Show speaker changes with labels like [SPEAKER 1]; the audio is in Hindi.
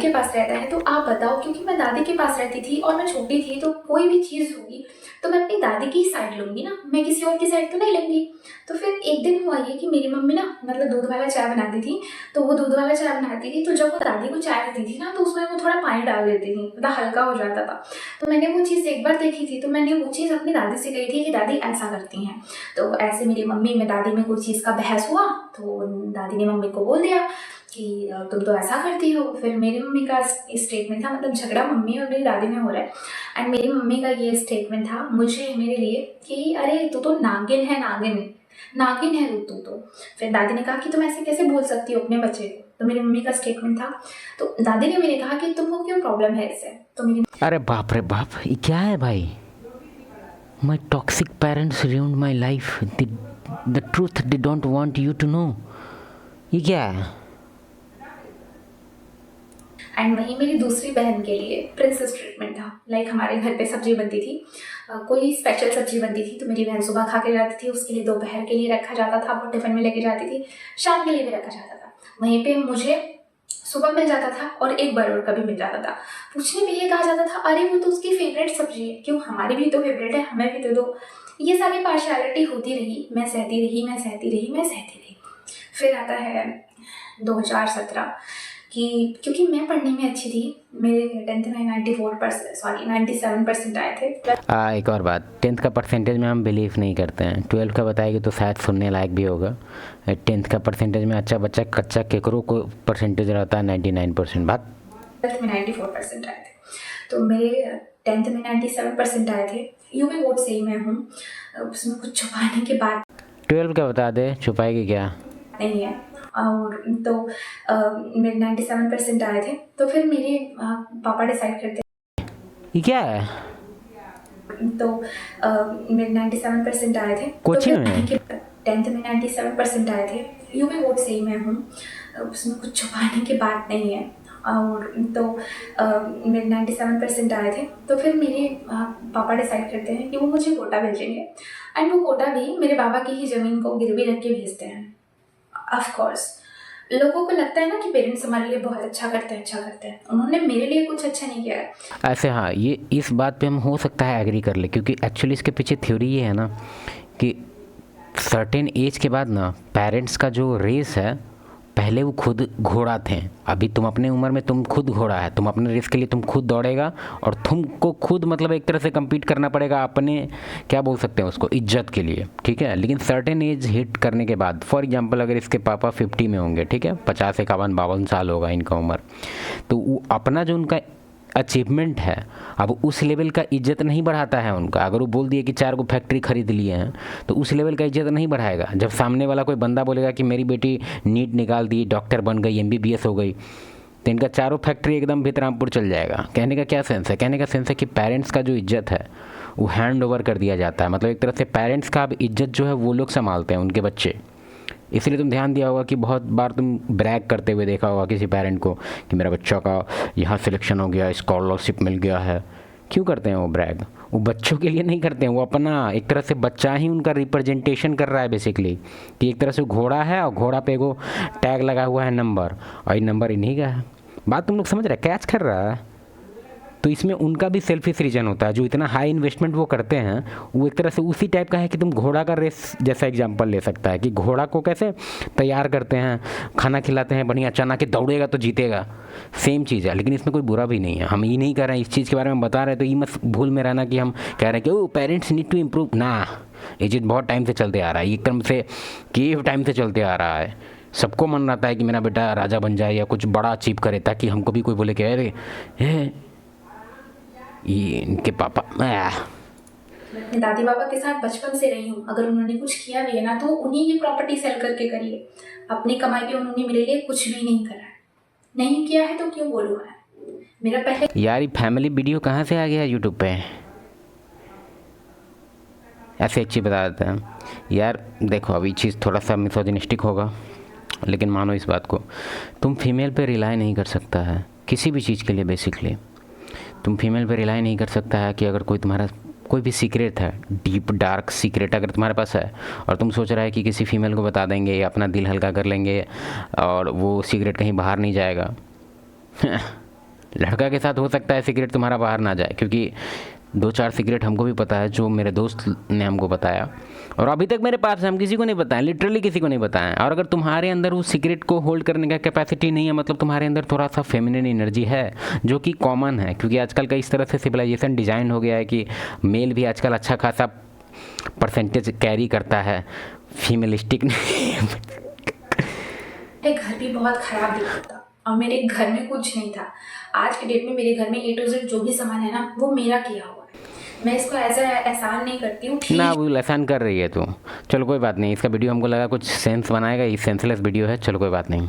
[SPEAKER 1] के पास रहता है, तो आप बताओ, क्योंकि मैं दादी के पास रहती थी और मैं छोटी थी, तो कोई भी चीज़ होगी तो मैं अपनी दादी की ही साइड लूँगी ना, मैं किसी और की साइड तो नहीं लूँगी। तो फिर एक दिन हुआ ये कि मेरी मम्मी ना मतलब दूध वाला चाय बनाती थी, तो वो दूध वाला चाय बनाती थी, तो जब वो दादी को चाय देती थी ना, तो उसमें वो थोड़ा पानी डाल देती थी, मतलब हल्का हो जाता था। तो मैंने वो चीज़ एक बार देखी थी, तो मैंने वो चीज़ अपनी दादी से कही थी कि दादी ऐसा करती हैं। तो ऐसे मेरी मम्मी में दादी में कोई चीज़ का बहस हुआ, तो दादी ने मम्मी को बोल दिया कि तुम तो ऐसा करती हो। फिर मेरी मम्मी का स्टेटमेंट था, मतलब झगड़ा मम्मी और मेरी दादी में हो रहा है, एंड मेरी मम्मी का ये स्टेटमेंट था मुझे, मेरे लिए, कि अरे तू तो नागिन है, नागिन है तू तो। फिर दादी ने कहा कि तुम ऐसे कैसे बोल सकती हो अपने बच्चे को, तो मेरी मम्मी का स्टेटमेंट था। तो दादी ने मेरे कहा कि तुमको क्यों प्रॉब्लम है इससे, तो मेरी
[SPEAKER 2] अरे बाप रे बाप, ये क्या है भाई? My toxic parents ruined my life, the truth they don't want you to know. ये क्या है?
[SPEAKER 1] एंड वहीं मेरी दूसरी बहन के लिए प्रिंसेस ट्रीटमेंट था। लाइक हमारे घर पे सब्जी बनती थी, कोई स्पेशल सब्जी बनती थी, तो मेरी बहन सुबह खा के जाती थी, उसके लिए दोपहर के लिए रखा जाता था, वो टिफिन में लेके जाती थी, शाम के लिए भी रखा जाता था। वहीं पे मुझे सुबह मिल जाता था और एक बार और कभी मिल जाता था। पूछने में ये कहा जाता था अरे वो तो उसकी फेवरेट सब्जी है, क्यों हमारी भी तो फेवरेट है, हमें भी तो दो। ये सारी पार्शियलिटी होती रही, मैं सहती रही। फिर आता है 2017 कि क्योंकि मैं पढ़ने में अच्छी थी, मेरे 10th में 97% आए थे।
[SPEAKER 2] एक और बात, 10th का परसेंटेज में हम बिलीव नहीं करते हैं, 12th का बताएगी तो शायद सुनने लायक भी होगा। 10th का परसेंटेज में अच्छा बच्चा कच्चा केकरों को परसेंटेज रहता है 99%। बात
[SPEAKER 1] 12th में 94% आए थे, तो मेरे 10th में 97% आए थे। यूपी बोर्ड से ही मैं हूँ, उसमें कुछ छुपाने की बात
[SPEAKER 2] 12 का बता दे, छुपाएगी क्या?
[SPEAKER 1] नहीं है। और तो मेरे 97% आए थे, तो फिर मेरे पापा डिसाइड करते,
[SPEAKER 2] ये क्या है?
[SPEAKER 1] तो मेरे 97% आए थे, तो
[SPEAKER 2] कोचिंग
[SPEAKER 1] फिर
[SPEAKER 2] में
[SPEAKER 1] 10th में 97% आए थे। यूपी बोर्ड से ही मैं हूँ, उसमें कुछ छुपाने की बात नहीं है। और तो मेरे 97% आए थे, तो फिर मेरे पापा डिसाइड करते हैं कि वो मुझे कोटा भेजेंगे, एंड वो कोटा भी मेरे बाबा की ही ज़मीन को गिरवी रख के भेजते हैं। ऑफ कोर्स लोगों को लगता है ना कि पेरेंट्स हमारे लिए बहुत अच्छा करते हैं, उन्होंने मेरे लिए कुछ अच्छा नहीं किया है।
[SPEAKER 2] ऐसे। हाँ, ये इस बात पे हम हो सकता है एग्री कर ले, क्योंकि एक्चुअली इसके पीछे थ्योरी ये है ना कि सर्टेन एज के बाद ना पेरेंट्स का जो रेस है, पहले वो खुद घोड़ा थे, अभी तुम अपने उम्र में तुम खुद घोड़ा है, तुम अपने रेस के लिए तुम खुद दौड़ेगा, और तुमको खुद मतलब एक तरह से compete करना पड़ेगा अपने, क्या बोल सकते हैं उसको, इज्जत के लिए, ठीक है। लेकिन सर्टेन एज हिट करने के बाद, फॉर एग्जांपल अगर इसके पापा 50 में होंगे, ठीक है, 50 51 52 साल होगा इनका उम्र, तो वो अपना जो उनका अचीवमेंट है, अब उस लेवल का इज्जत नहीं बढ़ाता है उनका। अगर वो बोल दिए कि 4 गो फैक्ट्री खरीद लिए हैं, तो उस लेवल का इज्जत नहीं बढ़ाएगा। जब सामने वाला कोई बंदा बोलेगा कि मेरी बेटी नीट निकाल दी, डॉक्टर बन गई, MBBS हो गई, तो इनका 4 फैक्ट्री एकदम भितरामपुर चल जाएगा। कहने का क्या सेंस है? कहने का सेंस है कि पेरेंट्स का जो इज्जत है वो हैंड ओवर कर दिया जाता है, मतलब एक तरह से पेरेंट्स का अब इज्जत जो है वो लोग संभालते हैं, उनके बच्चे। इसलिए तुम ध्यान दिया होगा कि बहुत बार तुम ब्रैग करते हुए देखा होगा किसी पेरेंट को कि मेरा बच्चा का यहाँ सिलेक्शन हो गया, स्कॉलरशिप मिल गया है। क्यों करते हैं वो ब्रैग? वो बच्चों के लिए नहीं करते हैं, वो अपना एक तरह से बच्चा ही उनका रिप्रेजेंटेशन कर रहा है बेसिकली, कि एक तरह से घोड़ा है और घोड़ा पे एगो टैग लगा हुआ है नंबर, और ये नंबर इन्हीं का है। बात तुम लोग समझ रहे, कैच कर रहा है? तो इसमें उनका भी सेल्फिश रीजन होता है, जो इतना हाई इन्वेस्टमेंट वो करते हैं, वो एक तरह से उसी टाइप का है कि तुम घोड़ा का रेस जैसा एग्जांपल ले सकता है, कि घोड़ा को कैसे तैयार करते हैं, खाना खिलाते हैं बढ़िया, चना के दौड़ेगा तो जीतेगा, सेम चीज़ है। लेकिन इसमें कोई बुरा भी नहीं है, हम ये नहीं कह रहे हैं, इस चीज़ के बारे में बता रहे हैं, तो ये मत भूल में रहना कि हम कह रहे हैं कि ओ पेरेंट्स नीड टू इम्प्रूव ना। ये चीज़ बहुत टाइम से चलते आ रहा है, ये एकदम से केव टाइम से चलते आ रहा है। सबको मन रहता है कि मेरा बेटा राजा बन जाए या कुछ बड़ा अचीव करे, ताकि हमको भी कोई बोले कि अरे ये इनके पापा।
[SPEAKER 1] मैं अपने दादी बाबा के साथ बचपन से रही हूँ, अगर उन्होंने कुछ किया भी है ना, तो उन्हीं की प्रॉपर्टी सेल करके करी है, अपनी कमाई पे उन्होंने मेरे लिए कुछ भी नहीं करा है। नहीं किया है तो क्यों बोलूँ मैं? मेरा पहले
[SPEAKER 2] यार ये फैमिली वीडियो कहाँ से आ गया यूट्यूब पे? ऐसे एक चीज़ बता देते हैं यार, देखो अभी चीज़ थोड़ा सा मिसोजिनिस्टिक होगा, लेकिन मानो इस बात को, तुम फीमेल पे रिलाई नहीं कर सकता है किसी भी चीज़ के लिए। बेसिकली तुम फीमेल पे रिलाई नहीं कर सकता है कि अगर कोई तुम्हारा कोई भी सीक्रेट है, डीप डार्क सीक्रेट अगर तुम्हारे पास है, और तुम सोच रहा है कि किसी फीमेल को बता देंगे या अपना दिल हल्का कर लेंगे और वो सीक्रेट कहीं बाहर नहीं जाएगा लड़का के साथ हो सकता है सीक्रेट तुम्हारा बाहर ना जाए, क्योंकि 2-4 सीक्रेट हमको भी पता है जो मेरे दोस्त ने हमको बताया, और अभी तक मेरे पास है, हम किसी को नहीं बताएं, लिटरली किसी को नहीं बताएं। और अगर तुम्हारे अंदर उस सीक्रेट को होल्ड करने का कैपेसिटी नहीं है, मतलब तुम्हारे अंदर थोड़ा सा फेमिनिन एनर्जी है, जो कि कॉमन है, क्योंकि आजकल का इस तरह से सिविलाइजेशन डिज़ाइन हो गया है कि मेल भी आजकल अच्छा खासा परसेंटेज कैरी करता है, फीमेलिस्टिक नहीं।
[SPEAKER 1] मेरे घर भी बहुत खराब दिखता था और मेरे घर में कुछ नहीं था। आज के डेट में मेरे घर में A to Z जो भी सामान है ना, वो मेरा किया हुआ है। मैं इसको ऐसा एहसान नहीं करती हूँ, ठीक
[SPEAKER 2] ना वो एहसान कर रही है तू। चलो कोई बात नहीं, इसका वीडियो हमको लगा कुछ सेंस बनाएगा, ये सेंसलेस वीडियो है, चलो कोई बात नहीं।